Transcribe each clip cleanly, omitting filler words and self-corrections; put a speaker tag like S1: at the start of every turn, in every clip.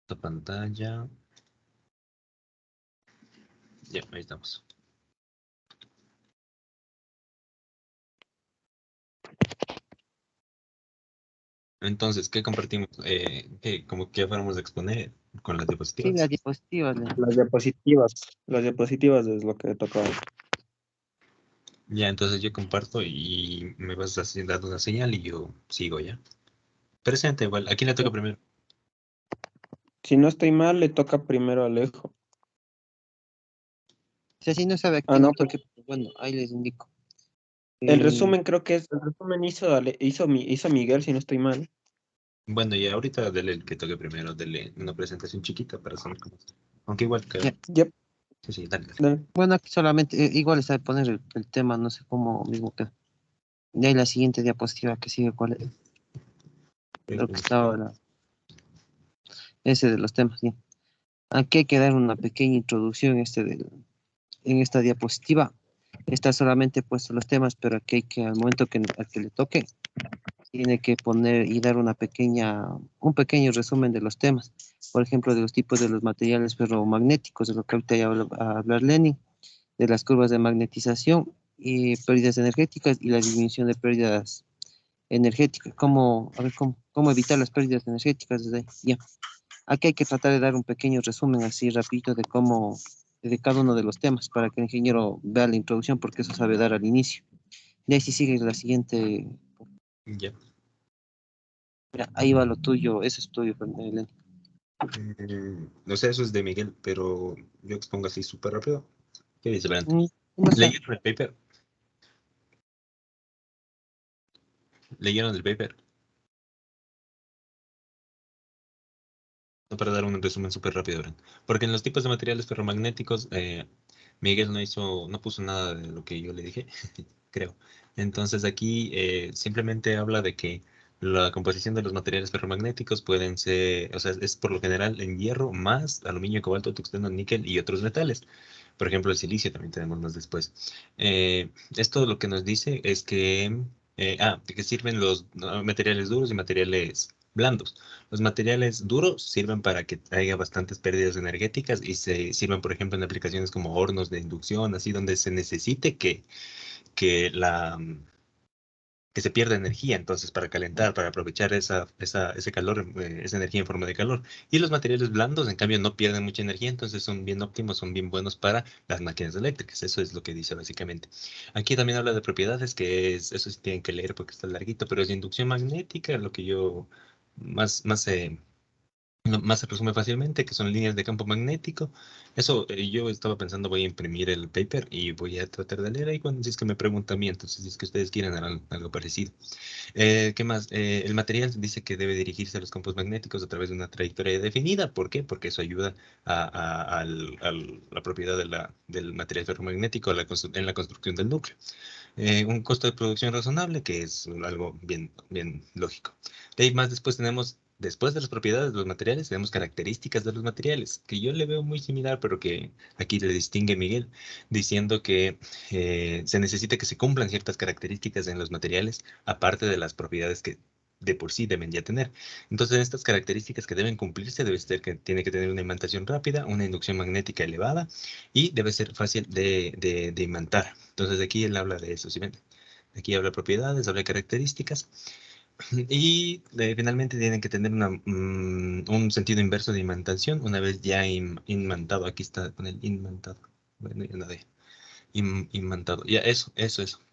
S1: esta pantalla. Ya, ahí estamos. Entonces, ¿qué compartimos? ¿Qué fuéramos a exponer con las
S2: Sí, las
S1: diapositivas?
S2: diapositivas.
S3: Las diapositivas es lo que tocaba.
S1: Ya, entonces yo comparto y me vas dando una señal y yo sigo ya. Presente igual. ¿A quién le toca primero?
S3: Si no estoy mal, le toca primero a Alejo.
S2: O sea, si no sabe a
S3: Ah,
S2: quién le
S3: no, pues
S2: toque, pues, bueno, ahí les indico.
S3: el
S2: Eh,
S3: resumen creo que es, el resumen hizo Miguel, si no estoy mal.
S1: Bueno, y ahorita dele el que toque primero, dele una presentación chiquita para saber cómo está. Aunque igual que...
S2: ya.
S3: Yep,
S1: Sí, sí, dale, dale.
S3: dale.
S2: Bueno, aquí solamente, igual está de poner el tema, no sé cómo mismo queda. De ahí la siguiente diapositiva que sigue, ¿cuál es? Lo que estaba, ese de los temas, ya. Aquí hay que dar una pequeña introducción en esta diapositiva. Está solamente puesto los temas, pero aquí hay que, al momento al que le toque, tiene que poner y dar un pequeño resumen de los temas. Por ejemplo, de los tipos de los materiales ferromagnéticos, de lo que ahorita ya va a hablar Lenin, de las curvas de magnetización y pérdidas energéticas y la disminución de pérdidas energéticas. A ver, cómo evitar las pérdidas energéticas desde ahí. Ya. Aquí hay que tratar de dar un pequeño resumen así rapidito de cada uno de los temas para que el ingeniero vea la introducción porque eso sabe dar al inicio. Y ahí sí sigue la siguiente.
S1: Ya.
S2: Mira, ahí va lo tuyo, eso es tuyo, Elena.
S1: No sé, eso es de Miguel, pero yo expongo así súper rápido. ¿Qué dice, Brand?
S2: ¿Cómo está?
S1: ¿Leyeron el paper? ¿Leyeron el paper? No, para dar un resumen súper rápido, Brand. Porque en los tipos de materiales ferromagnéticos, Miguel no puso nada de lo que yo le dije, creo. Entonces aquí simplemente habla de que la composición de los materiales ferromagnéticos pueden ser, o sea, es por lo general en hierro más aluminio, cobalto, tungsteno, níquel y otros metales. Por ejemplo, el silicio también tenemos más después. Esto lo que nos dice es que sirven los materiales duros y materiales blandos. Los materiales duros sirven para que haya bastantes pérdidas energéticas y se sirven, por ejemplo, en aplicaciones como hornos de inducción, así donde se necesite que que se pierda energía, entonces para calentar, para aprovechar ese calor, esa energía en forma de calor. Y los materiales blandos, en cambio, no pierden mucha energía, entonces son bien óptimos, son bien buenos para las máquinas eléctricas. Eso es lo que dice básicamente. Aquí también habla de propiedades, eso sí tienen que leer porque está larguito, pero es de inducción magnética, lo que yo más se resume fácilmente, que son líneas de campo magnético. Eso, yo estaba pensando, voy a imprimir el paper y voy a tratar de leer ahí cuando si es que me preguntan a mí, entonces si es que ustedes quieren algo parecido. ¿Qué más? El material dice que debe dirigirse a los campos magnéticos a través de una trayectoria definida. ¿Por qué? Porque eso ayuda a la propiedad del material ferromagnético en la construcción del núcleo. Un costo de producción razonable, que es algo bien, bien lógico. De ahí más después después de las propiedades de los materiales, tenemos características de los materiales, que yo le veo muy similar, pero que aquí le distingue Miguel, diciendo que se necesita que se cumplan ciertas características en los materiales, aparte de las propiedades que de por sí deben ya tener. Entonces, estas características que deben cumplirse debe ser que tiene que tener una imantación rápida, una inducción magnética elevada y debe ser fácil de imantar. Entonces aquí él habla de eso, ¿sí ven? Aquí habla de propiedades, habla de características y finalmente tienen que tener un sentido inverso de imantación una vez ya imantado. Aquí está con el imantado. Bueno, ya nada de imantado. Ya, eso.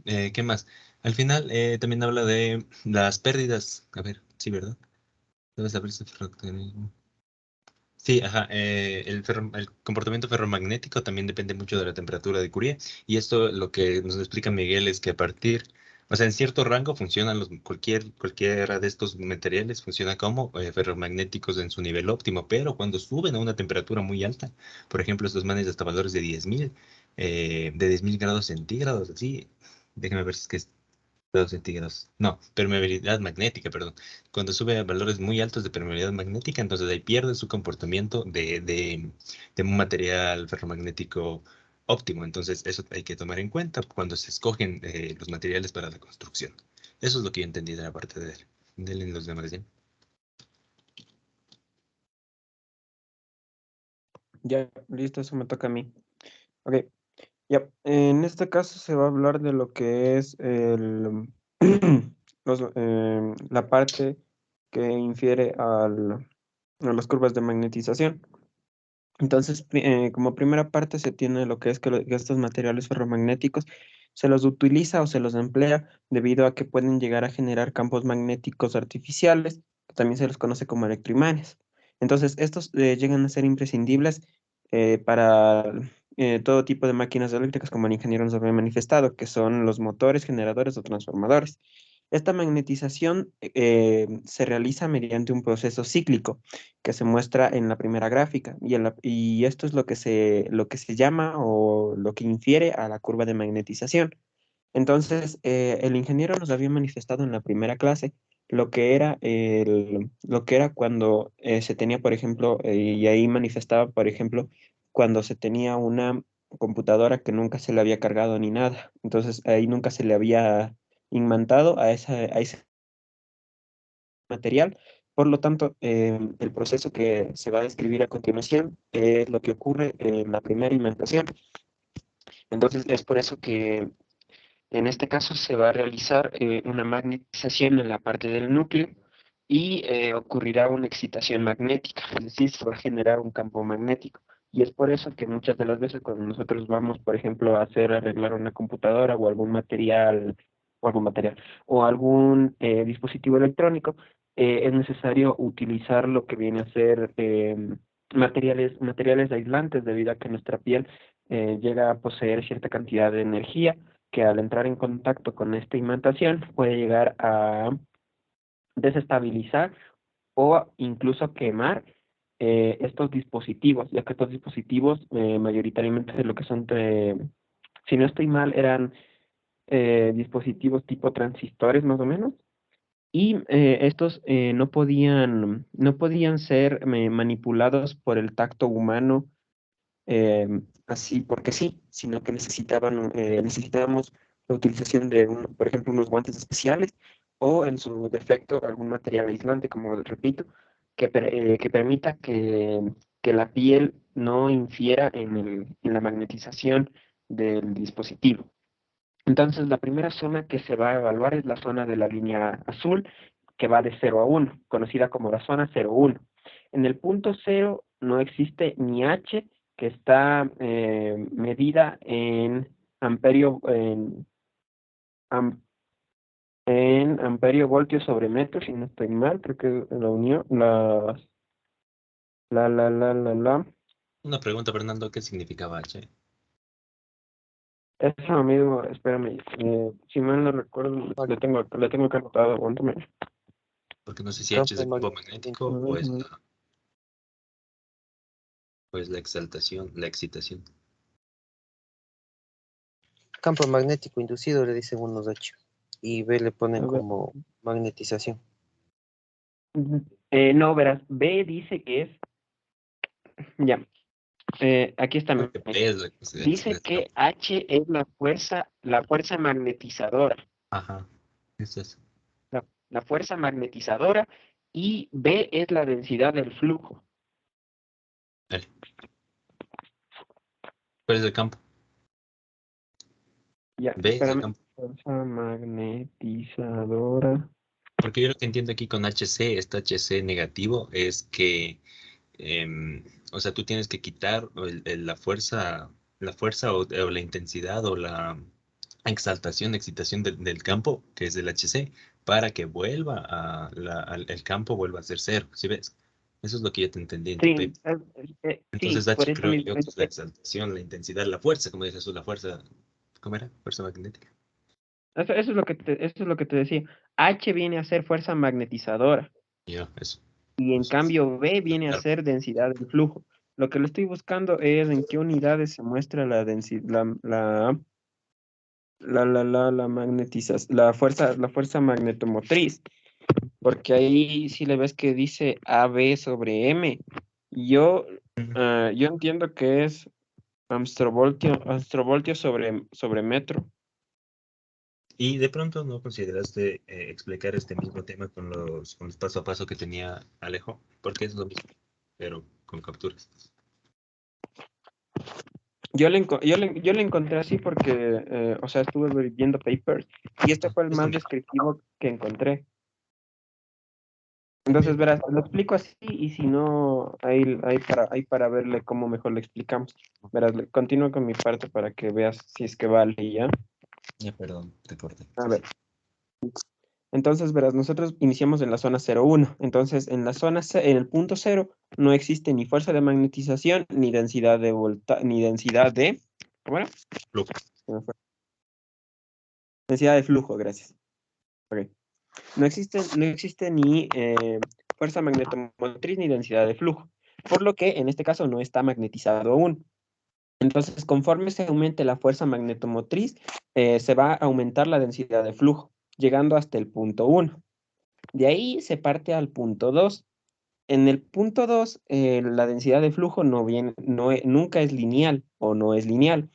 S1: ¿Qué más? Al final también habla de las pérdidas. A ver, sí, ¿verdad? Debe saberse ferrocarril. Sí, ajá. El comportamiento ferromagnético también depende mucho de la temperatura de Curie. Y esto lo que nos explica Miguel es que o sea, en cierto rango funcionan cualquiera de estos materiales funciona como ferromagnéticos en su nivel óptimo, pero cuando suben a una temperatura muy alta, por ejemplo, estos manes hasta valores de 10.000, de 10.000 grados centígrados, así, déjame ver si es que grados centígrados. No, permeabilidad magnética, perdón. Cuando sube a valores muy altos de permeabilidad magnética, entonces ahí pierde su comportamiento de un material ferromagnético óptimo. Entonces, eso hay que tomar en cuenta cuando se escogen los materiales para la construcción. Eso es lo que yo entendí de la parte de él. Denle los demás, ¿sí?
S3: Ya, listo, eso me toca a mí. Ok, ya. En este caso se va a hablar de lo que es la parte que infiere a las curvas de magnetización. Entonces, como primera parte se tiene lo que es que estos materiales ferromagnéticos se los utiliza o se los emplea debido a que pueden llegar a generar campos magnéticos artificiales, que también se los conoce como electroimanes. Entonces, estos llegan a ser imprescindibles para todo tipo de máquinas eléctricas, como el ingeniero nos había manifestado, que son los motores, generadores o transformadores. Esta magnetización se realiza mediante un proceso cíclico que se muestra en la primera gráfica y esto es lo que se llama o lo que infiere a la curva de magnetización. Entonces, el ingeniero nos había manifestado en la primera clase lo que era cuando se tenía, por ejemplo, y ahí manifestaba, por ejemplo, cuando se tenía una computadora que nunca se le había cargado ni nada. Entonces, ahí nunca se le había imantado a ese material. Por lo tanto, el proceso que se va a describir a continuación es lo que ocurre en la primera imentación. Entonces, es por eso que en este caso se va a realizar una magnetización en la parte del núcleo y ocurrirá una excitación magnética, es decir, se va a generar un campo magnético. Y es por eso que muchas de las veces cuando nosotros vamos, por ejemplo, a arreglar una computadora o algún material, o algún dispositivo electrónico, es necesario utilizar lo que viene a ser materiales aislantes debido a que nuestra piel llega a poseer cierta cantidad de energía que al entrar en contacto con esta imantación puede llegar a desestabilizar o incluso quemar estos dispositivos, ya que estos dispositivos mayoritariamente lo que son, si no estoy mal, eran dispositivos tipo transistores más o menos, y estos no podían ser manipulados por el tacto humano así porque sí, sino que necesitábamos la utilización de, por ejemplo, unos guantes especiales o en su defecto algún material aislante, como repito, que permita que la piel no infiera en la magnetización del dispositivo. Entonces, la primera zona que se va a evaluar es la zona de la línea azul, que va de 0 a 1, conocida como la zona 0,1. En el punto 0 no existe ni H, que está medida en amperio, am- en amperio voltio sobre metro, si no estoy mal, creo que la unión, la.
S1: Una pregunta, Fernando, ¿qué significaba H?
S3: Eso, amigo, espérame, si mal no recuerdo, le tengo que anotar, aguántame.
S1: Porque no sé si H es
S2: Campo
S1: el campo
S2: magnético.
S1: magnético o es la exaltación, la excitación.
S2: Campo magnético inducido le dicen unos H. Y B le ponen
S3: A ver.
S2: como magnetización.
S3: No, verás, B dice que es, ya, aquí está,
S1: Creo que
S3: mira.
S1: P es la que
S3: Dice
S1: es campo.
S3: que H es la fuerza magnetizadora,
S1: Ajá, eso es.
S3: la fuerza magnetizadora, y B es la densidad del flujo.
S1: Vale. ¿Cuál es el campo?
S3: Ya,
S1: B es el
S3: espérame,
S1: campo.
S3: fuerza magnetizadora.
S1: Porque yo lo que entiendo aquí con HC, este HC negativo, es que, o sea, tú tienes que quitar la fuerza o la intensidad o la exaltación, excitación del campo, que es el HC, para que vuelva el campo vuelva a ser cero, ¿sí ves? Eso es lo que yo te entendí en tu paper.
S3: Sí,
S1: Entonces
S3: sí, por
S1: H
S3: eso
S1: creo
S3: mismo.
S1: yo que es la exaltación, la intensidad, la fuerza, como dices tú, la fuerza, ¿cómo era? Fuerza magnética.
S3: Eso es lo que te decía. H viene a ser fuerza magnetizadora.
S1: Ya, eso.
S3: Y en
S1: Entonces,
S3: cambio B viene a
S1: claro.
S3: ser densidad del flujo. Lo que le estoy buscando es en qué unidades se muestra la densidad, la fuerza magnetomotriz, porque ahí sí le ves que dice AB sobre M. Yo,
S1: Ujú.
S3: yo entiendo que es astrovoltio sobre metro.
S1: Y de pronto no consideraste explicar este mismo tema con los paso a paso que tenía Alejo, porque es lo mismo, pero con capturas.
S3: Yo le encontré así porque, o sea, estuve viendo papers y este fue el
S1: Está
S3: más
S1: bien.
S3: descriptivo que encontré. Entonces, verás, lo explico así y si no, ahí para verle cómo mejor le explicamos. Verás, continúo con mi parte para que veas si es que vale ya.
S1: Ya, perdón, te corté.
S3: A ver, entonces, verás, nosotros iniciamos en la zona 0,1. Entonces, en el punto cero no existe ni fuerza de magnetización, ni densidad de ni densidad de, ¿cómo era?
S1: Flujo.
S3: Se me fue. Densidad de flujo, gracias. Ok. No existe ni fuerza magnetomotriz ni densidad de flujo, por lo que en este caso no está magnetizado aún. Entonces, conforme se aumente la fuerza magnetomotriz, se va a aumentar la densidad de flujo, llegando hasta el punto 1. De ahí se parte al punto 2. En el punto 2, la densidad de flujo nunca es lineal o no es lineal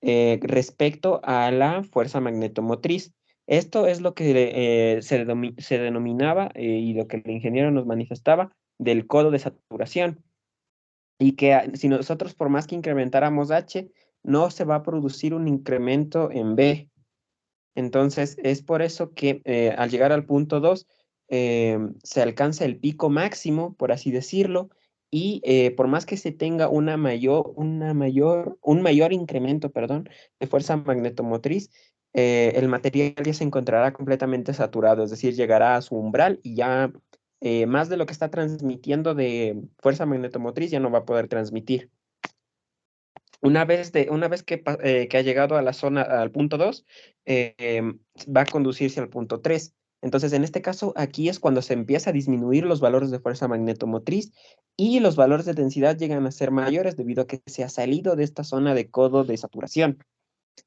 S3: respecto a la fuerza magnetomotriz. Esto es lo que se denominaba y lo que el ingeniero nos manifestaba del codo de saturación. Y que si nosotros por más que incrementáramos H, no se va a producir un incremento en B. Entonces, es por eso que al llegar al punto 2 se alcanza el pico máximo, por así decirlo, y por más que se tenga un mayor incremento, perdón, de fuerza magnetomotriz, el material ya se encontrará completamente saturado, es decir, llegará a su umbral y ya más de lo que está transmitiendo de fuerza magnetomotriz ya no va a poder transmitir. Una vez que ha llegado a la zona, al punto 2, va a conducirse al punto 3. Entonces, en este caso, aquí es cuando se empieza a disminuir los valores de fuerza magnetomotriz y los valores de densidad llegan a ser mayores debido a que se ha salido de esta zona de codo de saturación.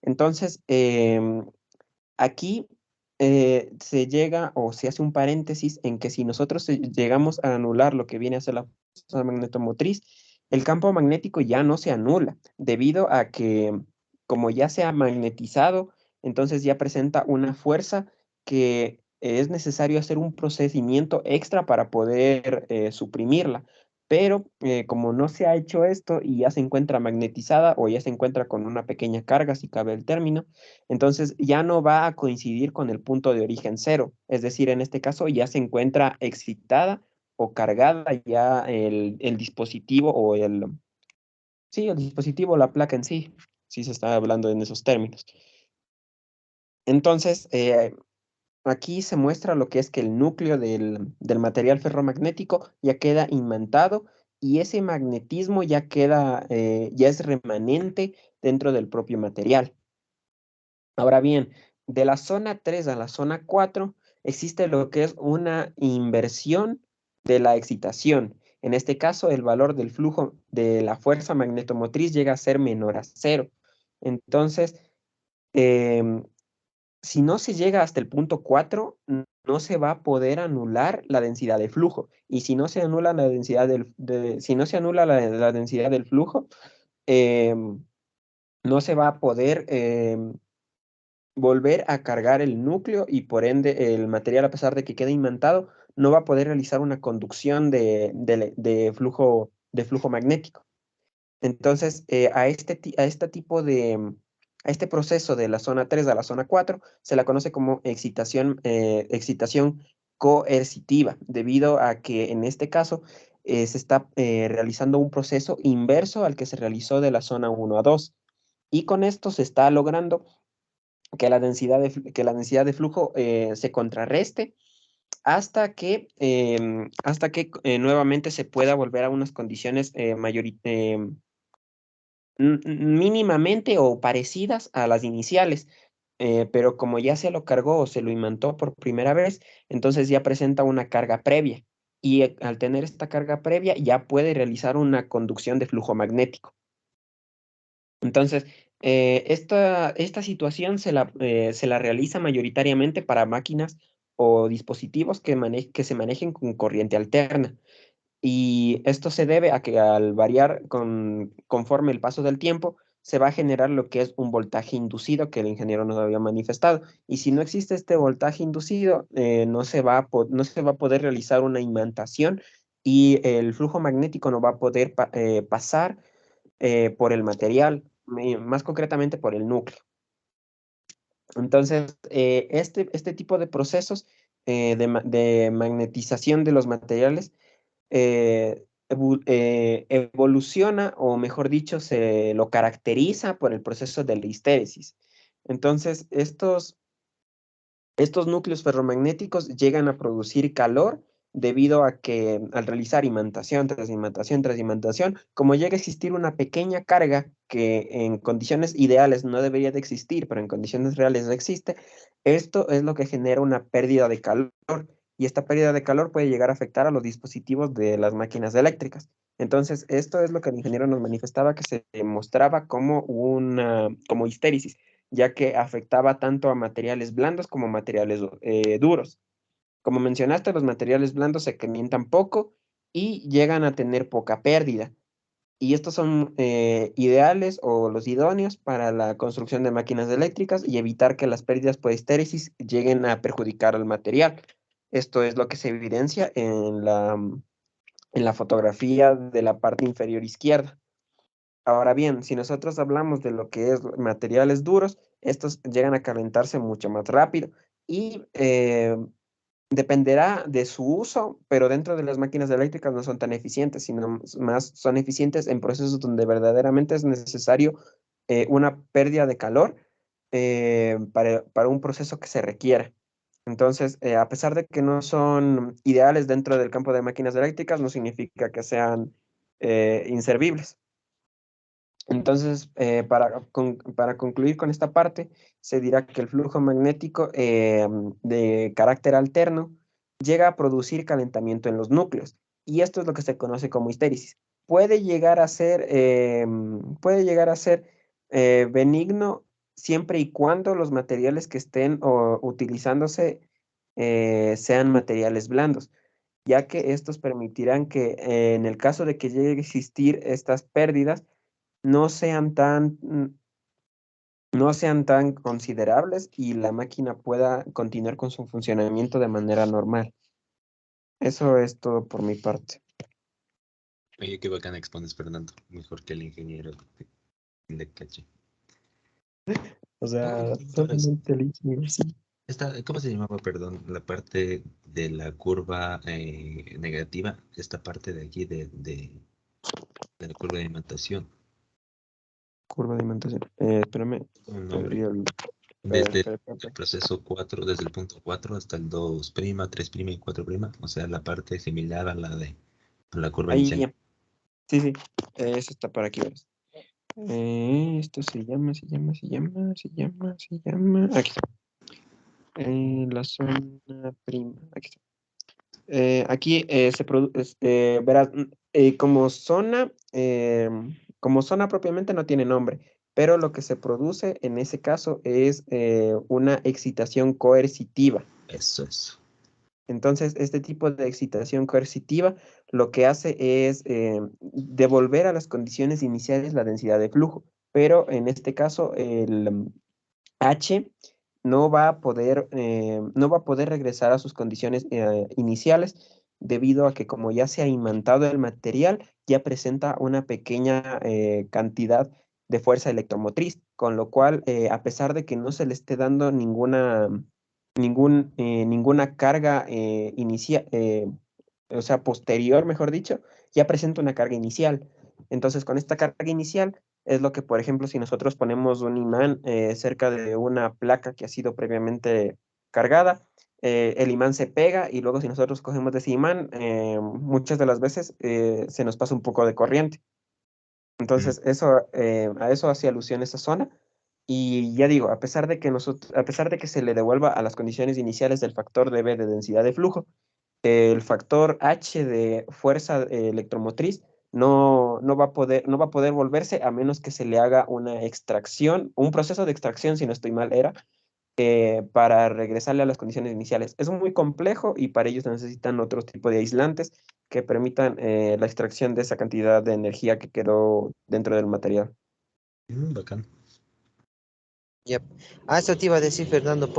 S3: Entonces, aquí se llega o se hace un paréntesis en que si nosotros llegamos a anular lo que viene a ser la fuerza magnetomotriz, el campo magnético ya no se anula, debido a que como ya se ha magnetizado, entonces ya presenta una fuerza que es necesario hacer un procedimiento extra para poder suprimirla. Pero como no se ha hecho esto y ya se encuentra magnetizada o ya se encuentra con una pequeña carga, si cabe el término, entonces ya no va a coincidir con el punto de origen cero. Es decir, en este caso ya se encuentra excitada o cargada ya el dispositivo sí, el dispositivo, la placa en sí, si se está hablando en esos términos. Entonces, aquí se muestra lo que es que el núcleo del material ferromagnético ya queda imantado y ese magnetismo ya es remanente dentro del propio material. Ahora bien, de la zona 3 a la zona 4 existe lo que es una inversión de la excitación. En este caso, el valor del flujo de la fuerza magnetomotriz llega a ser menor a cero. Entonces, em, si no se llega hasta el punto 4, no se va a poder anular la densidad de flujo. Y si no se anula la densidad si no se anula la densidad del flujo, em, no se va a poder volver a cargar el núcleo y por ende el material, a pesar de que quede imantado, no va a poder realizar una conducción de flujo magnético. Entonces, a este proceso de la zona 3 a la zona 4 se la conoce como excitación coercitiva, debido a que en este caso se está realizando un proceso inverso al que se realizó de la zona 1 a 2. Y con esto se está logrando que la densidad de flujo se contrarreste hasta que nuevamente se pueda volver a unas condiciones mínimamente o parecidas a las iniciales. Pero como ya se lo cargó o se lo imantó por primera vez, entonces ya presenta una carga previa. Y al tener esta carga previa ya puede realizar una conducción de flujo magnético. Entonces, esta situación se la realiza mayoritariamente para máquinas o dispositivos que se manejen con corriente alterna. Y esto se debe a que al variar conforme el paso del tiempo, se va a generar lo que es un voltaje inducido que el ingeniero nos había manifestado. Y si no existe este voltaje inducido, no se va a poder realizar una imantación y el flujo magnético no va a poder pasar por el material, más concretamente por el núcleo. Entonces, este tipo de procesos de magnetización de los materiales evoluciona, o mejor dicho, se lo caracteriza por el proceso de la histéresis. Entonces, estos núcleos ferromagnéticos llegan a producir calor debido a que al realizar imantación tras imantación tras imantación, como llega a existir una pequeña carga que en condiciones ideales no debería de existir, pero en condiciones reales existe, esto es lo que genera una pérdida de calor, y esta pérdida de calor puede llegar a afectar a los dispositivos de las máquinas eléctricas. Entonces, esto es lo que el ingeniero nos manifestaba, que se mostraba como histéresis, ya que afectaba tanto a materiales blandos como materiales duros. Como mencionaste, los materiales blandos se calientan poco y llegan a tener poca pérdida. Y estos son ideales o los idóneos para la construcción de máquinas eléctricas y evitar que las pérdidas por histéresis lleguen a perjudicar al material. Esto es lo que se evidencia en la fotografía de la parte inferior izquierda. Ahora bien, si nosotros hablamos de lo que es materiales duros, estos llegan a calentarse mucho más rápido y dependerá de su uso, pero dentro de las máquinas eléctricas no son tan eficientes, sino más son eficientes en procesos donde verdaderamente es necesario una pérdida de calor para un proceso que se requiera. Entonces, a pesar de que no son ideales dentro del campo de máquinas eléctricas, no significa que sean inservibles. Entonces, para concluir con esta parte, se dirá que el flujo magnético de carácter alterno llega a producir calentamiento en los núcleos, y esto es lo que se conoce como histéresis. Puede llegar a ser benigno siempre y cuando los materiales que estén utilizándose sean materiales blandos, ya que estos permitirán que en el caso de que llegue a existir estas pérdidas, no sean tan, no sean tan considerables y la máquina pueda continuar con su funcionamiento de manera normal. Eso es todo por mi parte.
S1: Oye, qué bacán expones, Fernando. Mejor que el ingeniero de caché.
S3: O
S1: No,
S3: sea,
S1: entonces,
S3: solamente el ingeniero, sí.
S1: ¿cómo se llamaba, perdón? La parte de la curva negativa, esta parte de aquí de la curva de imantación.
S3: Curva de alimentación. Espérame,
S1: Un nombre.
S3: perdí el...
S1: Desde
S3: espera, espera,
S1: el
S3: espera.
S1: proceso 4, desde el punto 4 hasta el 2', 3' y 4', o sea, la parte similar a la de la curva
S3: Ahí,
S1: inicial.
S3: ya. Sí, sí. Eso está para aquí, verás. Esto se llama. Aquí está. La zona prima. Aquí está. Aquí se produce, verás, como zona propiamente no tiene nombre, pero lo que se produce en ese caso es una excitación coercitiva.
S1: Eso es.
S3: Entonces, este tipo de excitación coercitiva lo que hace es devolver a las condiciones iniciales la densidad de flujo, pero en este caso el H no va a poder regresar a sus condiciones iniciales, debido a que, como ya se ha imantado el material, ya presenta una pequeña cantidad de fuerza electromotriz, con lo cual, a pesar de que no se le esté dando ninguna carga inicial, o sea, posterior, mejor dicho, ya presenta una carga inicial. Entonces, con esta carga inicial es lo que, por ejemplo, si nosotros ponemos un imán cerca de una placa que ha sido previamente cargada, el imán se pega, y luego si nosotros cogemos de ese imán, muchas de las veces se nos pasa un poco de corriente.
S1: Mm.
S3: Entonces, a eso hace alusión esa zona. Y ya digo, a pesar de que se le devuelva a las condiciones iniciales del factor dB de densidad de flujo, el factor H de fuerza electromotriz no va a poder volverse, a menos que se le haga una extracción, un proceso de extracción, si no estoy mal, para regresarle a las condiciones iniciales. Es muy complejo, y para ello se necesitan otro tipo de aislantes que permitan la extracción de esa cantidad de energía que quedó dentro del material.
S1: Bacán.
S2: Yep. Eso te iba a decir, Fernando,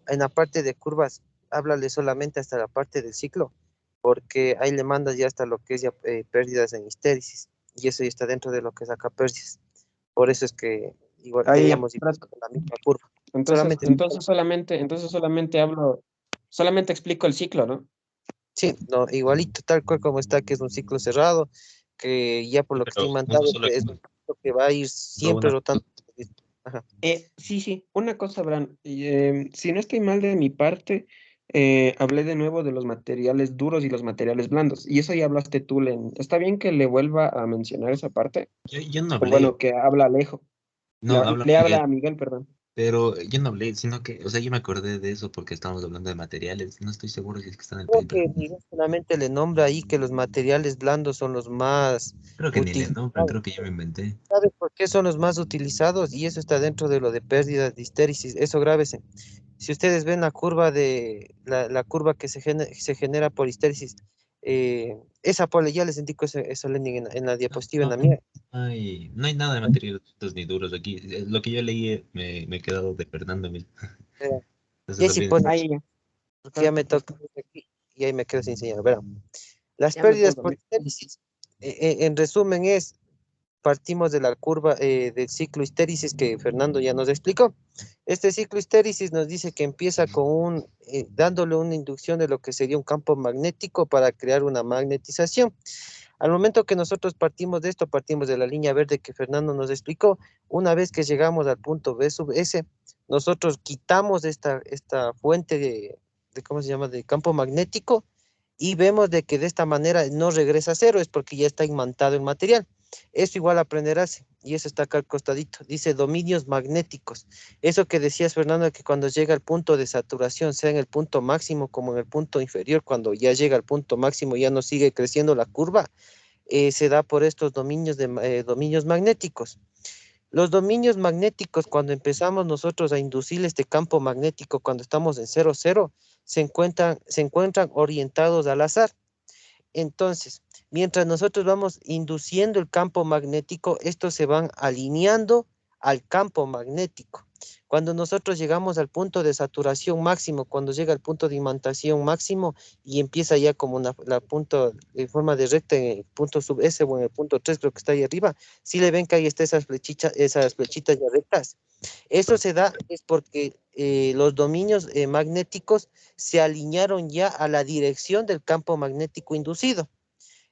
S2: en la parte de curvas, háblale solamente hasta la parte del ciclo, porque ahí le mandas ya hasta lo que es ya, pérdidas en histéresis. y eso ya está dentro de lo que saca pérdidas. Por eso es que igual
S3: Ahí,
S2: deberíamos ir por la misma curva.
S3: entonces,
S2: Solamente,
S3: solamente explico el ciclo, ¿no?
S2: sí, no, igualito, tal cual como está, que es un ciclo cerrado, que ya por
S1: Sí,
S2: lo que está
S1: pero uno
S2: imantado,
S1: solo
S2: es un ciclo que va a ir siempre
S1: una.
S2: rotando. Ajá.
S3: Sí, una cosa, Bran, si no estoy mal de mi parte, hablé de nuevo de los materiales duros y los materiales blandos, y eso ya hablaste tú, Len. ¿Está bien que le vuelva a mencionar esa parte?
S1: Yo no
S3: O
S1: hablé,
S3: bueno, que habla Alejo,
S1: no, habla
S3: le habla
S1: Miguel.
S3: a Miguel, perdón.
S1: Pero yo no hablé, sino que, o sea, yo me acordé de eso porque estábamos hablando de materiales. No estoy seguro si es que está en el
S2: Creo
S1: paper.
S2: que Miguel solamente le nombra ahí que los materiales blandos son los más
S1: Creo que ni le nombran,
S2: utilizados.
S1: creo que yo me inventé.
S2: ¿Sabe por qué son los más utilizados? Y eso está dentro de lo de pérdidas de histéresis. Eso grábese. Si ustedes ven la curva de la curva que se genera por histéresis, esa pole, ya les indico eso Lenin, en la diapositiva, en
S1: No,
S2: la mía.
S1: no hay nada de materiales ni duros aquí. Lo que yo leí me he quedado de Fernando.
S2: Verá.
S1: Entonces
S2: Y si
S1: olvídense.
S2: pone,
S3: Ahí ya,
S2: porque ya me
S3: perfecto,
S2: toca aquí y ahí me quedo sin señal. Verán. Las
S3: ya me
S2: pérdidas
S3: puedo
S2: por
S3: dormir.
S2: histéresis, en resumen, partimos de la curva del ciclo histéresis que Fernando ya nos explicó. Este ciclo histéresis nos dice que empieza con dándole una inducción de lo que sería un campo magnético para crear una magnetización. Al momento que nosotros partimos de esto, partimos de la línea verde que Fernando nos explicó. Una vez que llegamos al punto B sub S, nosotros quitamos esta fuente ¿cómo se llama?, de campo magnético, y vemos de que de esta manera no regresa a cero, es porque ya está imantado el material. Eso igual aprenderás, y eso está acá al costadito. Dice dominios magnéticos. Eso que decías, Fernando, que cuando llega al punto de saturación, sea en el punto máximo como en el punto inferior, cuando ya llega al punto máximo, ya no sigue creciendo la curva, se da por estos dominios magnéticos. Los dominios magnéticos, cuando empezamos nosotros a inducir este campo magnético, cuando estamos en 0, 0, se encuentran orientados al azar. Entonces, mientras nosotros vamos induciendo el campo magnético, estos se van alineando al campo magnético. Cuando nosotros llegamos al punto de saturación máximo, cuando llega al punto de imantación máximo y empieza ya como la punto en forma de recta en el punto sub S o en el punto 3, creo que está ahí arriba, si le ven que ahí está esas flechitas ya rectas. Eso se da es porque los dominios magnéticos se alinearon ya a la dirección del campo magnético inducido.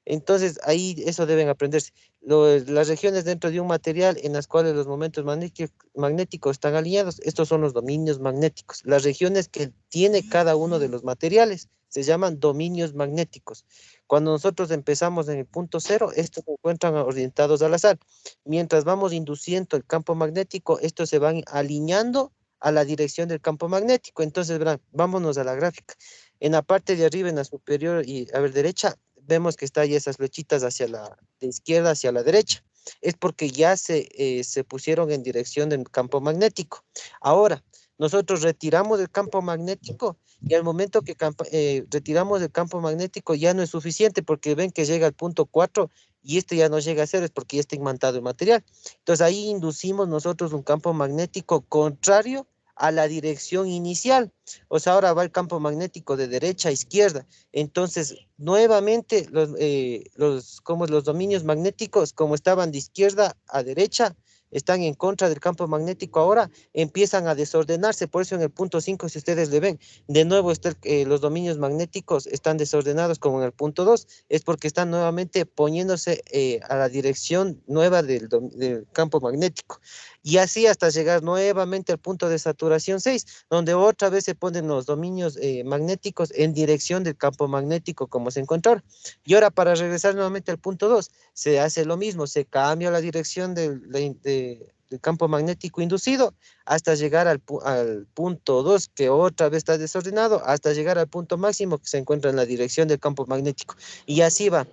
S2: Entonces, ahí eso deben aprenderse. Las regiones dentro de un material en las cuales los momentos magnéticos están alineados, estos son los dominios magnéticos. Las regiones que tiene cada uno de los materiales se llaman dominios magnéticos. Cuando nosotros empezamos en el punto cero, estos se encuentran orientados al azar. Mientras vamos induciendo el campo magnético, estos se van alineando a la dirección del campo magnético. Entonces, verán, vámonos a la gráfica. En la parte de arriba, en la superior y a ver derecha, vemos que está ahí esas flechitas de izquierda hacia la derecha. Es porque ya se pusieron en dirección del campo magnético. Ahora, nosotros retiramos el campo magnético y al momento que retiramos el campo magnético ya no es suficiente porque ven que llega al punto 4 y este ya no llega a cero, es porque ya está imantado el material. Entonces ahí inducimos nosotros un campo magnético contrario a la dirección inicial. O sea, ahora va el campo magnético de derecha a izquierda. Entonces, nuevamente, como los dominios magnéticos, como estaban de izquierda a derecha, están en contra del campo magnético ahora, empiezan a desordenarse. Por eso en el punto 5, si ustedes le ven, de nuevo los dominios magnéticos están desordenados como en el punto 2, es porque están nuevamente poniéndose a la dirección nueva del campo magnético. Y así hasta llegar nuevamente al punto de saturación 6, donde otra vez se ponen los dominios magnéticos en dirección del campo magnético como se encontró. Y ahora para regresar nuevamente al punto 2, se hace lo mismo, se cambia la dirección del campo magnético inducido hasta llegar al punto 2, que otra vez está desordenado, hasta llegar al punto máximo que se encuentra en la dirección del campo magnético. Y así va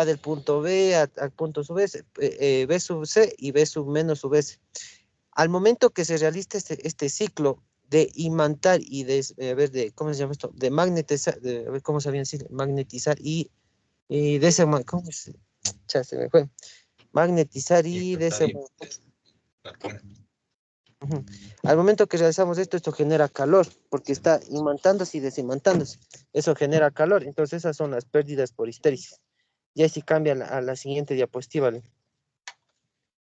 S2: del punto B al punto sub S, B sub C y B sub menos sub S. Al momento que se realiza este ciclo de imantar y ¿cómo se llama esto? De magnetizar, a ver cómo sabían decir, magnetizar y ¿cómo se? Ya se me fue. Magnetizar y Ujú. Al momento que realizamos esto genera calor, porque está imantándose y desimantándose. Eso genera calor, entonces esas son las pérdidas por histéresis. Ya si cambia a la siguiente diapositiva.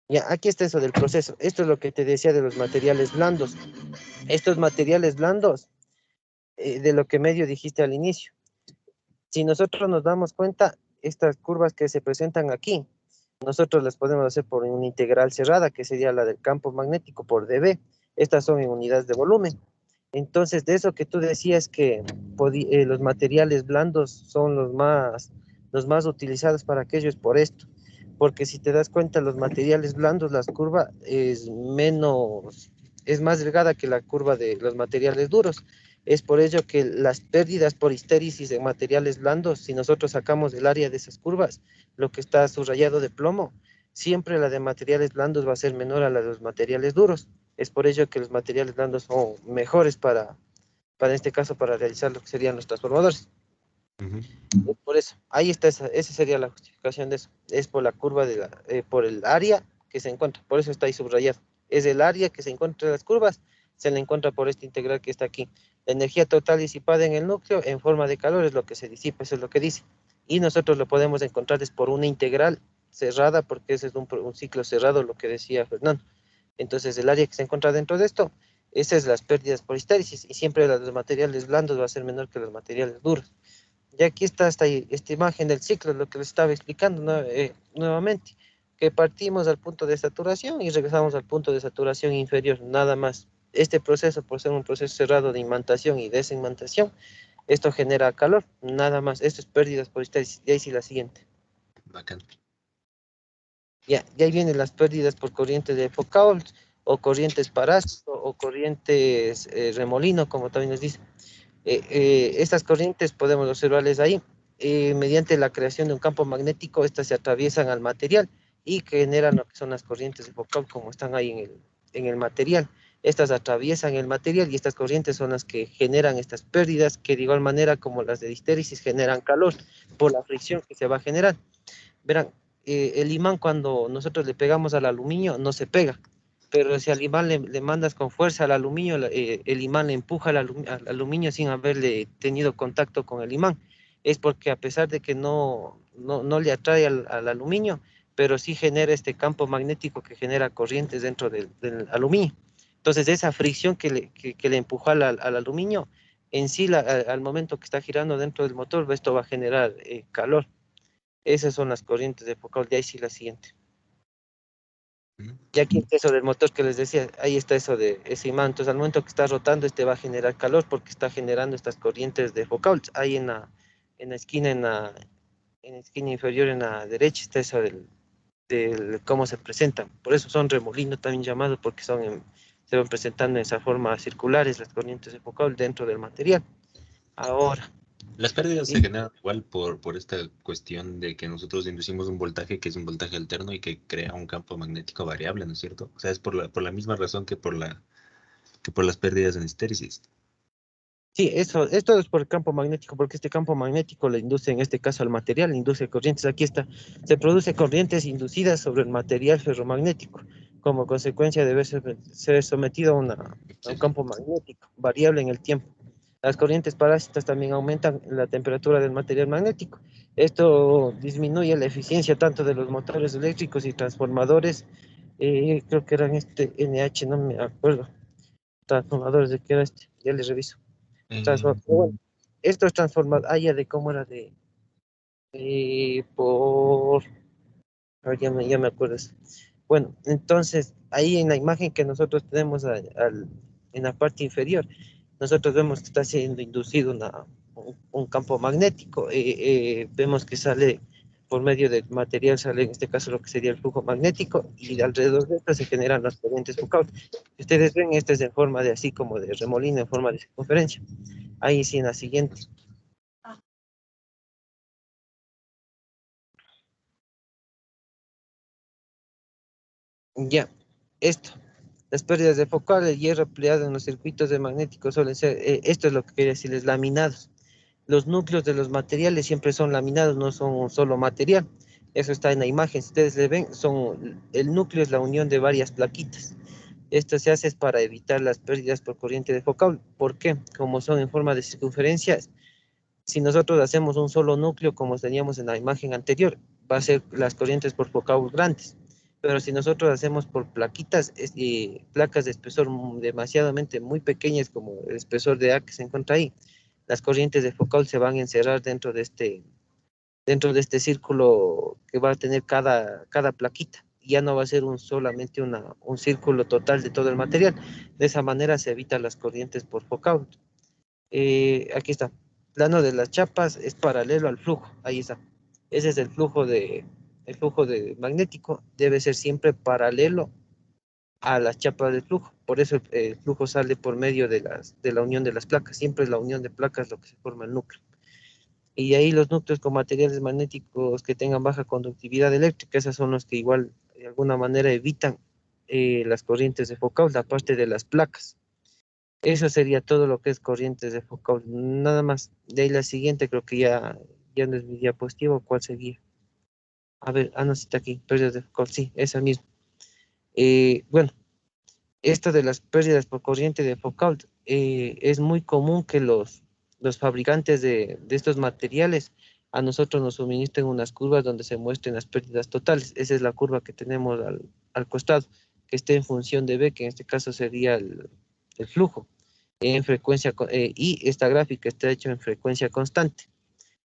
S2: Ya, aquí está eso del proceso. Esto es lo que te decía de los materiales blandos. Estos materiales blandos, de lo que medio dijiste al inicio. Si nosotros nos damos cuenta, estas curvas que se presentan aquí, nosotros las podemos hacer por una integral cerrada, que sería la del campo magnético por dB. Estas son en unidades de volumen. Entonces, de eso que tú decías que los materiales blandos son los más utilizados para aquello es por esto. Porque si te das cuenta, los materiales blandos, las curvas es más delgada que la curva de los materiales duros. Es por ello que las pérdidas por histéresis en materiales blandos, si nosotros sacamos el área de esas curvas, lo que está subrayado de plomo, siempre la de materiales blandos va a ser menor a la de los materiales duros. Es por ello que los materiales blandos son mejores para este caso, para realizar lo que serían los transformadores. Es por eso, ahí está, esa sería la justificación de eso. Es por la curva, por el área que se encuentra, por eso está ahí subrayado. Es el área que se encuentra en las curvas, se le encuentra por esta integral que está aquí. La energía total disipada en el núcleo en forma de calor es lo que se disipa, eso es lo que dice. Y nosotros lo podemos encontrar es por una integral cerrada, porque ese es un ciclo cerrado, lo que decía Fernando. Entonces, el área que se encuentra dentro de esto, esas es las pérdidas por histéresis, y siempre la de los materiales blandos va a ser menor que los materiales duros. Y aquí está esta imagen del ciclo, lo que les estaba explicando, ¿no? Nuevamente, que partimos al punto de saturación y regresamos al punto de saturación inferior, nada más. Este proceso, por ser un proceso cerrado de imantación y desimantación, esto genera calor, nada más. Esto es pérdidas por histéresis. Y ahí sí la siguiente.
S1: Bacán.
S2: Ya, y ahí vienen las pérdidas por corrientes de Foucault, o corrientes parásito, o corrientes remolino, como también les dice. Estas corrientes podemos observarles ahí. Mediante la creación de un campo magnético, estas se atraviesan al material y generan lo que son las corrientes de Foucault, como están ahí en el material. Estas atraviesan el material y estas corrientes son las que generan estas pérdidas, que de igual manera como las de histéresis generan calor por la fricción que se va a generar. Verán, el imán cuando nosotros le pegamos al aluminio no se pega, pero si al imán le mandas con fuerza al aluminio, el imán le empuja al aluminio sin haberle tenido contacto con el imán. Es porque a pesar de que no le atrae al aluminio, pero sí genera este campo magnético que genera corrientes dentro del aluminio. Entonces esa fricción que le empujó al aluminio, en sí al momento que está girando dentro del motor, esto va a generar calor. Esas son las corrientes de Foucault. Y ahí sí la siguiente. Y aquí está eso del motor que les decía, ahí está eso de ese imán. Entonces, al momento que está rotando, este va a generar calor porque está generando estas corrientes de Foucault. Ahí en la esquina, en la esquina inferior, en la derecha, está eso del cómo se presentan. Por eso son remolinos también llamados, porque se van presentando en esa forma circulares las corrientes de Foucault dentro del material. Ahora,
S1: Las pérdidas se
S2: y-
S1: generan igual por esta cuestión de que nosotros inducimos un voltaje que es un voltaje alterno y que crea un campo magnético variable, ¿no es cierto? O sea, es por la misma razón que por las pérdidas en histéresis.
S2: sí, esto es por el campo magnético, porque este campo magnético le induce, en este caso al material, le induce corrientes. Aquí está, se produce corrientes inducidas sobre el material ferromagnético, como consecuencia de ser sometido a un campo magnético variable en el tiempo. Las corrientes parásitas también aumentan la temperatura del material magnético. Esto disminuye la eficiencia tanto de los motores eléctricos y transformadores, creo que eran este NH, no me acuerdo, transformadores de qué era este, ya les reviso. Bueno, estos transformadores, ya de cómo era por, ya me acuerdo eso. Bueno, entonces, ahí en la imagen que nosotros tenemos en la parte inferior, nosotros vemos que está siendo inducido un campo magnético, vemos que sale por medio del material, sale en este caso lo que sería el flujo magnético, y alrededor de esto se generan las corrientes Foucault. Si ustedes ven, este es en forma de así como de remolino, en forma de circunferencia. Ahí sí, en la siguiente. Ya, esto. Las pérdidas de focal, el hierro empleado en los circuitos de magnéticos suelen ser, esto es lo que quería decirles, laminados. Los núcleos de los materiales siempre son laminados, no son un solo material. Eso está en la imagen, si ustedes le ven, el núcleo es la unión de varias plaquitas. Esto se hace para evitar las pérdidas por corriente de focal. ¿Por qué? Como son en forma de circunferencias, Si nosotros hacemos un solo núcleo, como teníamos en la imagen anterior, va a ser las corrientes por Foucault grandes. Pero si nosotros hacemos por plaquitas, placas de espesor demasiadamente muy pequeñas, como el espesor de A que se encuentra ahí, las corrientes de Foucault se van a encerrar dentro de este círculo que va a tener cada plaquita. Ya no va a ser solamente un círculo total de todo el material. De esa manera se evitan las corrientes por Foucault. Aquí está. Plano de las chapas es paralelo al flujo. Ahí está. Ese es el flujo de magnético. Debe ser siempre paralelo a las chapas del flujo. Por eso el flujo sale por medio de la unión de las placas. Siempre es la unión de placas lo que se forma el núcleo. Y ahí los núcleos con materiales magnéticos que tengan baja conductividad eléctrica, esos son los que igual de alguna manera evitan las corrientes de Foucault, la parte de las placas. Eso sería todo lo que es corrientes de Foucault, nada más. De ahí la siguiente creo que ya no es mi diapositiva, ¿cuál seguía? A ver, no, sí está aquí, pérdidas de Foucault, sí, esa misma. Bueno, esto de las pérdidas por corriente de Foucault, es muy común que los fabricantes de estos materiales a nosotros nos suministren unas curvas donde se muestren las pérdidas totales. Esa es la curva que tenemos al costado, que esté en función de B, que en este caso sería el flujo, en frecuencia, y esta gráfica está hecha en frecuencia constante.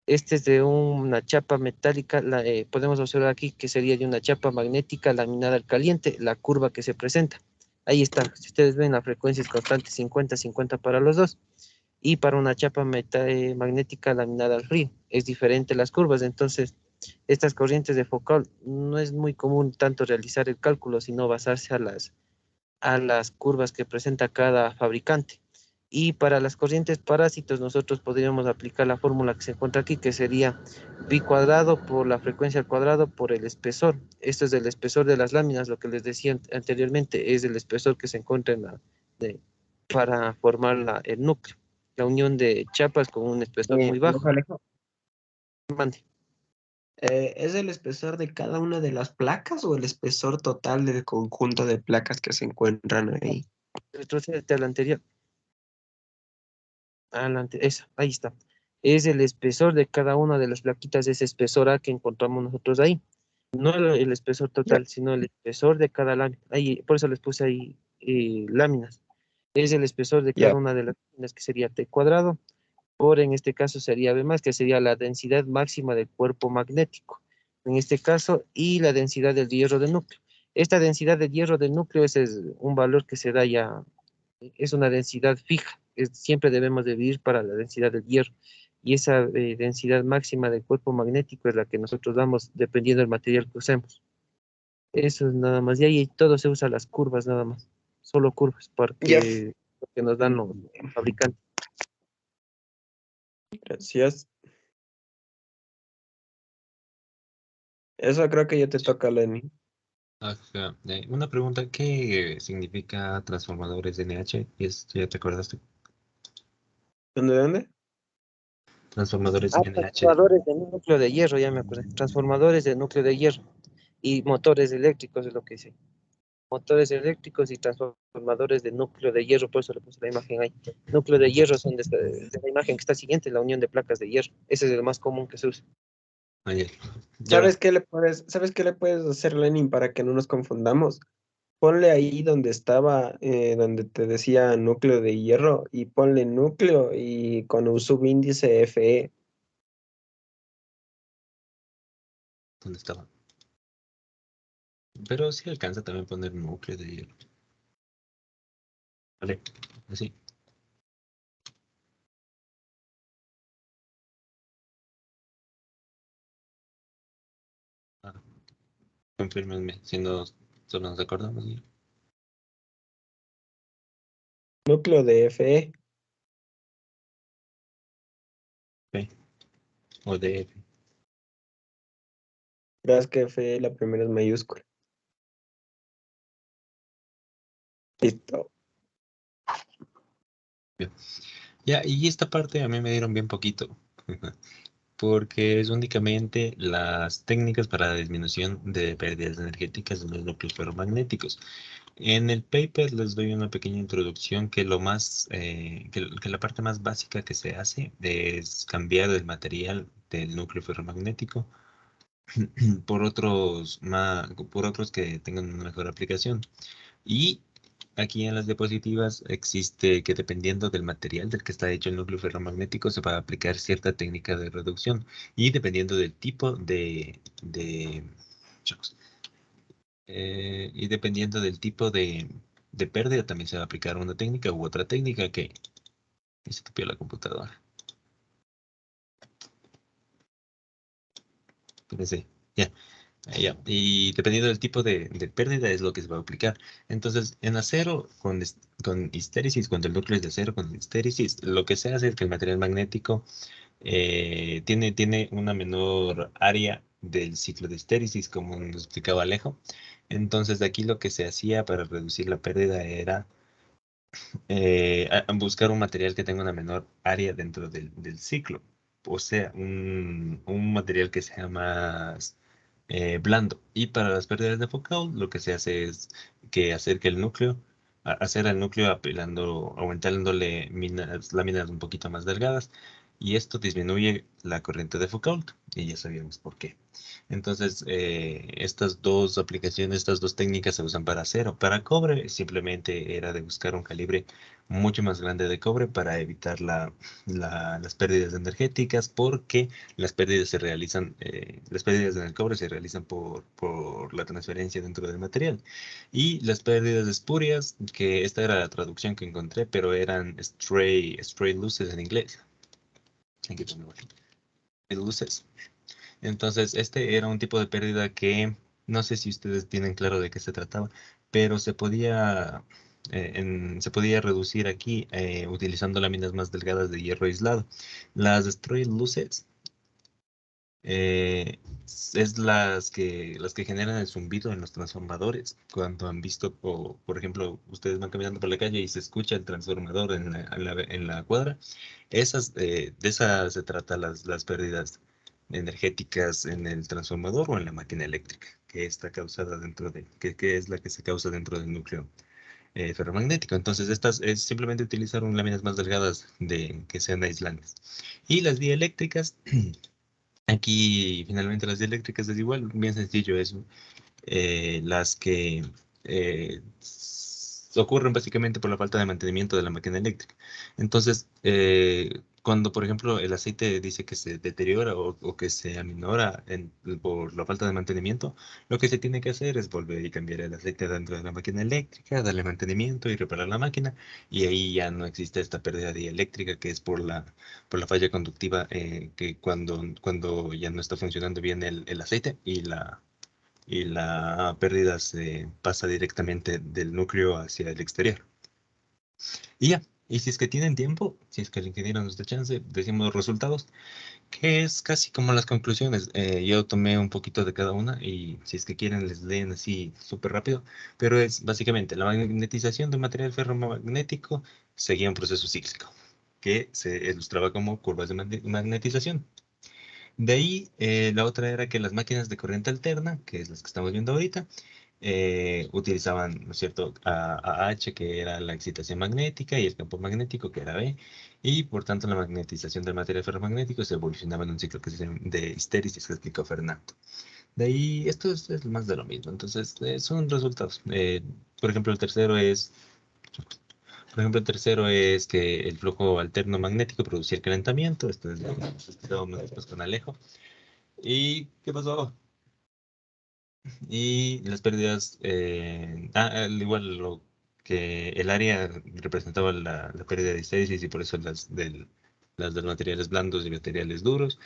S2: Este es de una chapa metálica, podemos observar aquí que sería de una chapa magnética laminada al caliente, la curva que se presenta. Ahí está, si ustedes ven la frecuencia es constante, 50-50 para los dos. Y para una chapa magnética laminada al frío, es diferente las curvas. Entonces, estas corrientes de Foucault no es muy común tanto realizar el cálculo, sino basarse a las curvas que presenta cada fabricante. Y para las corrientes parásitos nosotros podríamos aplicar la fórmula que se encuentra aquí, que sería pi cuadrado por la frecuencia al cuadrado por el espesor. Esto es el espesor de las láminas, lo que les decía anteriormente, es el espesor que se encuentra para formar el núcleo. La unión de chapas con un espesor muy bajo.
S3: Alejo,
S2: Mande.
S3: ¿es el espesor de cada una de las placas o el espesor total del conjunto de placas que se encuentran ahí?
S2: Retrocédete a la anterior. Esa, ahí está. Es el espesor de cada una de las plaquitas, ese espesor A que encontramos nosotros ahí. No el espesor total, sino el espesor de cada lámina. Ahí, por eso les puse ahí láminas. Es el espesor de cada
S3: Ya.
S2: una de las láminas, que sería T cuadrado, por en este caso sería B más, que sería la densidad máxima del cuerpo magnético, en este caso, y la densidad del hierro del núcleo. Esta densidad del hierro del núcleo es un valor que se da ya, es una densidad fija, siempre debemos de vivir para la densidad del hierro, y esa densidad máxima del cuerpo magnético es la que nosotros damos dependiendo del material que usemos. Eso es nada más, y ahí todo se usa las curvas nada más, solo curvas,
S3: Ya.
S2: porque nos dan los fabricantes.
S3: Gracias. Eso creo que ya te toca, Lenny.
S1: Ajá. Una pregunta, ¿qué significa transformadores de NH? ¿Ya te acordaste?
S3: ¿Dónde?
S1: Transformadores de NH.
S2: Transformadores de núcleo de hierro, ya me acordé. Transformadores de núcleo de hierro y motores eléctricos es lo que dice. Motores eléctricos y transformadores de núcleo de hierro, por eso le puse la imagen ahí. Núcleo de hierro son de la imagen que está siguiente, la unión de placas de hierro. Ese es el más común que se usa.
S1: Ayer.
S3: ¿Sabes qué le puedes hacer, Lenin, para que no nos confundamos? Ponle ahí donde estaba, donde te decía núcleo de hierro, y ponle núcleo y con un subíndice Fe.
S1: ¿Dónde estaba? Pero sí alcanza también poner núcleo de hierro. Vale, así. Ah, confírmenme, si no, solo nos acordamos. ¿Sí?
S3: Núcleo de Fe.
S1: P o de F.
S3: Verás que Fe la primera es mayúscula. Listo.
S1: Bien. Ya, y esta parte a mí me dieron bien poquito, porque es únicamente las técnicas para la disminución de pérdidas energéticas de los núcleos ferromagnéticos. En el paper les doy una pequeña introducción que lo más, que la parte más básica que se hace es cambiar el material del núcleo ferromagnético por otros que tengan una mejor aplicación. Y aquí en las diapositivas existe que dependiendo del material del que está hecho el núcleo ferromagnético se va a aplicar cierta técnica de reducción y dependiendo del tipo y dependiendo del tipo de pérdida también se va a aplicar una técnica u otra técnica que se te la computadora. Fíjense, ya. Ya, y dependiendo del tipo de pérdida es lo que se va a aplicar. Entonces, en acero con histéresis, cuando el núcleo es de acero con histéresis, lo que se hace es que el material magnético tiene una menor área del ciclo de histéresis, como nos explicaba Alejo. Entonces, de aquí lo que se hacía para reducir la pérdida era buscar un material que tenga una menor área dentro del ciclo. O sea, un material que sea más blando. Y para las pérdidas de Foucault, lo que se hace es que hacer que el núcleo, hacer al núcleo apilando, aumentándole láminas un poquito más delgadas. Y esto disminuye la corriente de Foucault. Y ya sabíamos por qué. Entonces, estas dos aplicaciones, estas dos técnicas se usan para acero. Para cobre, simplemente era de buscar un calibre mucho más grande de cobre para evitar las pérdidas energéticas, porque las pérdidas en el cobre se realizan por la transferencia dentro del material. Y las pérdidas espurias, que esta era la traducción que encontré, pero eran stray losses en inglés. Aquí tengo luces. Entonces, este era un tipo de pérdida que no sé si ustedes tienen claro de qué se trataba, pero se podía reducir aquí utilizando láminas más delgadas de hierro aislado. Las destroy luces eh, es las que generan el zumbido en los transformadores. Cuando han visto, por ejemplo, ustedes van caminando por la calle y se escucha el transformador en la cuadra, de esas se trata las pérdidas energéticas en el transformador o en la máquina eléctrica, que está causada que es la que se causa dentro del núcleo ferromagnético. Entonces, estas es simplemente utilizar láminas más delgadas que sean aislantes. Y las dieléctricas, aquí finalmente las dieléctricas es igual, bien sencillo eso. Las que ocurren básicamente por la falta de mantenimiento de la máquina eléctrica. Entonces, cuando por ejemplo el aceite dice que se deteriora o que se aminora por la falta de mantenimiento, lo que se tiene que hacer es volver y cambiar el aceite dentro de la máquina eléctrica, darle mantenimiento y reparar la máquina, y ahí ya no existe esta pérdida dieléctrica que es por la falla conductiva, que cuando ya no está funcionando bien el aceite y la pérdida se pasa directamente del núcleo hacia el exterior. Y ya, y si es que tienen tiempo, si es que el ingeniero nos da chance, decimos los resultados, que es casi como las conclusiones. Yo tomé un poquito de cada una y si es que quieren les leen así súper rápido, pero es básicamente la magnetización de material ferromagnético seguía un proceso cíclico que se ilustraba como curvas de magnetización. De ahí, la otra era que las máquinas de corriente alterna, que es las que estamos viendo ahorita, utilizaban, ¿no es cierto?, a H, que era la excitación magnética, y el campo magnético, que era B, y por tanto la magnetización del material ferromagnético se evolucionaba en un ciclo de histéresis que explicó Fernando. De ahí, esto es más de lo mismo, entonces son resultados. Por ejemplo, el tercero es que el flujo alterno magnético producía el calentamiento, esto es lo que hemos explicado después con Alejo. ¿Y qué pasó? Y las pérdidas, al igual lo que el área representaba la pérdida de estéresis y por eso las de los materiales blandos y materiales duros.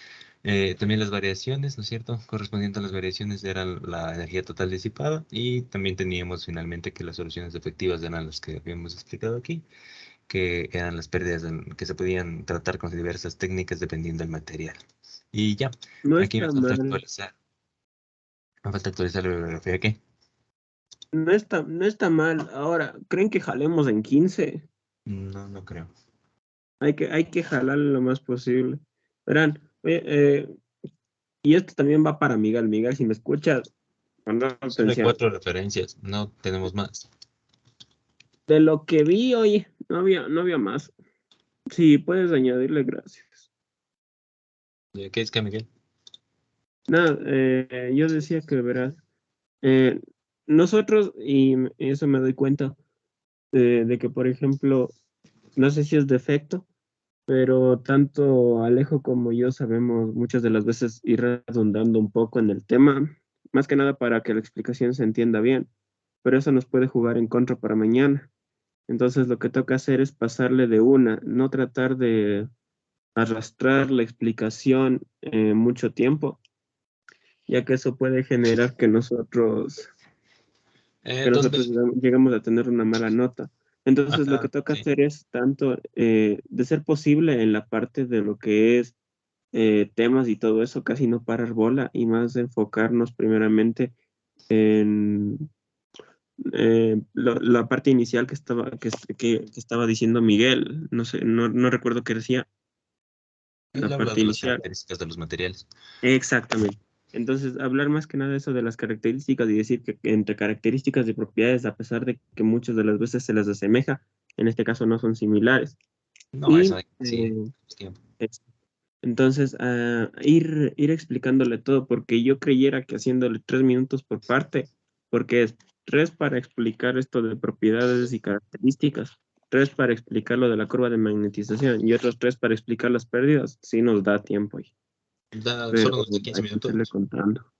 S1: También las variaciones, ¿no es cierto? Correspondientes a las variaciones eran la energía total disipada y también teníamos finalmente que las soluciones efectivas eran las que habíamos explicado aquí, que eran las pérdidas que se podían tratar con diversas técnicas dependiendo del material. Y ya,
S3: No
S1: aquí
S3: está mal.
S1: me falta actualizar la bibliografía aquí.
S3: No está mal. Ahora, ¿creen que jalemos en 15?
S1: No, no creo.
S3: Hay que jalar lo más posible. Verán, oye, y esto también va para Miguel. Miguel, si me escuchas, pon
S1: Solo hay
S3: atención.
S1: 4 referencias, no tenemos más.
S4: De lo que vi hoy, no había más. Sí, puedes añadirle, gracias.
S1: ¿Qué es que, Miguel?
S4: Nada, yo decía que verás, eh, nosotros, y eso me doy cuenta, de que, por ejemplo, no sé si es defecto, pero tanto Alejo como yo sabemos muchas de las veces ir redundando un poco en el tema, más que nada para que la explicación se entienda bien, pero eso nos puede jugar en contra para mañana. Entonces lo que toca hacer es pasarle de una, no tratar de arrastrar la explicación mucho tiempo, ya que eso puede generar que
S1: Dos veces.
S4: lleguemos a tener una mala nota. Entonces, lo que
S1: Ajá,
S4: toca
S1: sí.
S4: hacer es tanto, de ser posible en la parte de lo que es temas y todo eso, casi no parar bola y más enfocarnos primeramente en la parte inicial que estaba diciendo Miguel. No sé, no recuerdo qué decía, la
S1: Él habla
S4: parte
S1: de las
S4: inicial.
S1: características de los materiales.
S4: Exactamente. Entonces, hablar más que nada de eso de las características y decir que entre características y propiedades, a pesar de que muchas de las veces se las asemeja, en este caso no son similares.
S1: No,
S4: Y
S1: eso sí, es tiempo.
S4: ex- entonces, ir explicándole todo, porque yo creyera que haciéndole 3 minutos por parte, porque es 3 para explicar esto de propiedades y características, 3 para explicar lo de la curva de magnetización y otros 3 para explicar las pérdidas, sí nos da tiempo ahí,
S1: Solo
S4: pero
S1: unos 15
S4: hay que
S1: minutos.
S4: irle contando.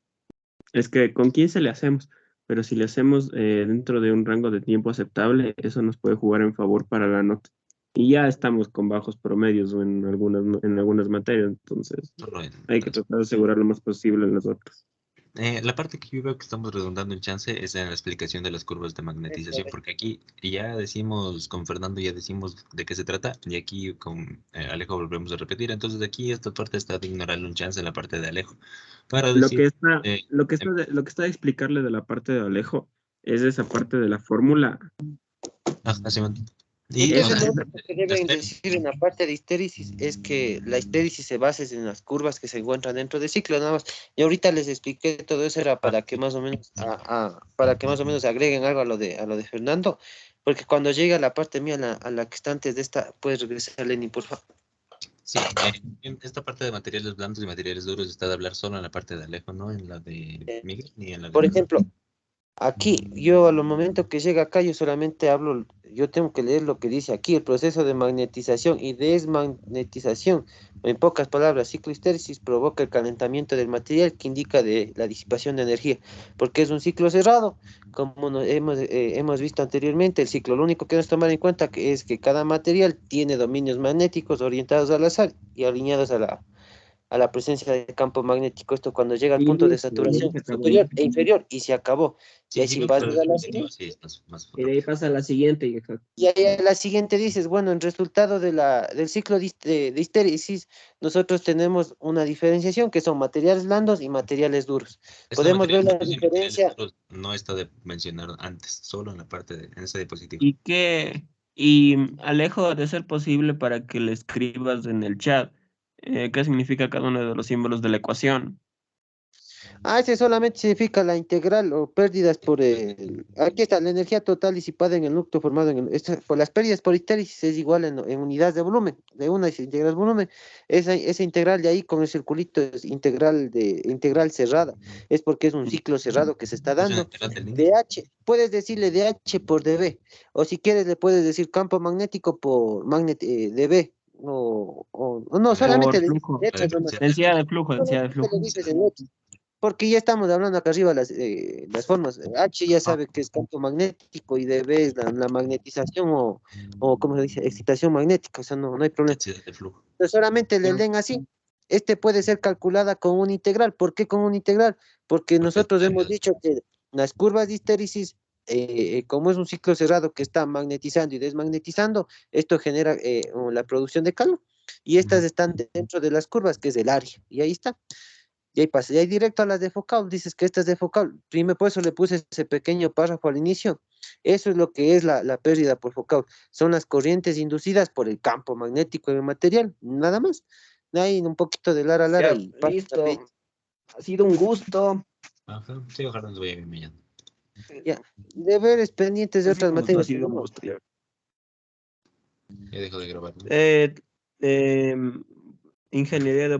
S4: Es que con 15 le hacemos, pero si le hacemos dentro de un rango de tiempo aceptable, eso nos puede jugar en favor para la nota. Y ya estamos con bajos promedios en algunas materias, entonces
S1: Solo
S4: hay que tratar de asegurar lo más posible en las otras.
S1: La parte que yo veo que estamos redundando en chance es en la explicación de las curvas de magnetización, porque aquí ya decimos, con Fernando ya decimos de qué se trata, y aquí con Alejo volvemos a repetir. Entonces aquí esta parte está de ignorarle un chance en la parte de Alejo, para
S4: Lo que
S1: decir,
S4: está,
S1: eh, em,
S4: lo que está de explicarle de la parte de Alejo es esa parte de la fórmula.
S1: Simón. Y, o
S2: Entonces,
S4: Esa,
S1: sea,
S2: lo
S4: esa,
S2: único que deben decir en la parte de histéresis es que la histéresis se basa en las curvas que se encuentran dentro del ciclo, nada más. Y ahorita les expliqué todo eso, era para que más o menos, para que más o menos agreguen algo a lo de Fernando, porque cuando llega la parte mía, a la que está antes de esta, puedes regresar, Lenny, por favor.
S1: sí, en esta parte de materiales blandos y materiales duros está de hablar solo en la parte de Alejo, no en la de Miguel ni en la de
S2: Por
S1: Fernando.
S2: ejemplo, aquí, yo al momento que llega acá, yo solamente hablo, yo tengo que leer lo que dice aquí, el proceso de magnetización y desmagnetización, o en pocas palabras, ciclohistéresis provoca el calentamiento del material que indica de la disipación de energía, porque es un ciclo cerrado, como hemos visto anteriormente, el ciclo, lo único que debemos tomar en cuenta es que cada material tiene dominios magnéticos orientados al azar y alineados a la presencia de campo magnético. Esto cuando llega al
S4: y
S2: punto de
S4: listo, y ahí
S2: saturación
S4: se acabó.
S2: superior e inferior y se acabó. Y
S1: Sí,
S2: ahí
S1: sí,
S2: si
S1: vemos,
S2: vas
S1: pero
S2: a
S1: el
S2: la
S1: diapositivo
S2: siguiente,
S1: sí es más
S4: Y de ahí
S1: rápido.
S4: pasa a la siguiente.
S2: y ahí a la siguiente dices, bueno, en resultado del ciclo de histéresis, nosotros tenemos una diferenciación que son materiales blandos y materiales duros.
S1: Esto de
S2: Podemos ver
S1: materiales
S2: la
S1: blandos y materiales
S2: diferencia.
S1: duros no está de mencionar antes, solo en la parte en ese diapositivo.
S4: Y Alejo, de ser posible para que le escribas en el chat, qué significa cada uno de los símbolos de la ecuación.
S2: Ese solamente significa la integral o pérdidas aquí está, la energía total disipada en el núcleo formado por las pérdidas por histéresis es igual en unidades de volumen, de una y se integra el volumen. Esa integral de ahí con el circulito es integral cerrada. Es porque es un ciclo cerrado que se está
S1: Es una
S2: dando.
S1: integral del límite.
S2: DH, puedes decirle DH por dB. O si quieres le puedes decir campo magnético por dB. O no, solamente
S4: Por
S2: le dices
S4: flujo.
S1: La
S2: letras nomás.
S1: diferencial
S4: Densidad de flujo, densidad de
S2: Solamente le
S4: flujo.
S2: dices en letras. Porque ya estamos hablando acá arriba las formas. H ya sabe que es campo magnético y dB es la magnetización o ¿cómo se dice? Excitación magnética, o sea, no hay problema.
S1: densidad de flujo.
S2: Entonces solamente le leen así. Este puede ser calculada con un integral. ¿Por qué con un integral? Porque
S1: Porque es
S2: nosotros hemos
S1: variable.
S2: dicho que las curvas de histéresis, como es un ciclo cerrado que está magnetizando y desmagnetizando, esto genera la producción de calor. Y estas están dentro de las curvas, que es el área. Y ahí está. Y ahí pasa, y ahí directo a las de Foucault, dices que esta es de Foucault. Primero, por eso le puse ese pequeño párrafo al inicio. Eso es lo que es la pérdida por Foucault. Son las corrientes inducidas por el campo magnético en el material, nada más. Ahí un poquito de Lara Lara
S4: Ya,
S2: y pasa
S4: listo.
S2: rapidito.
S4: Ha sido un gusto.
S1: Ajá. Sí, ojalá nos vaya bien mañana.
S2: Ya, deberes pendientes de otras materias.
S5: Así
S2: tenemos.
S5: vamos, ya.
S1: Ya dejo de grabar, ¿no?
S4: Ingeniería de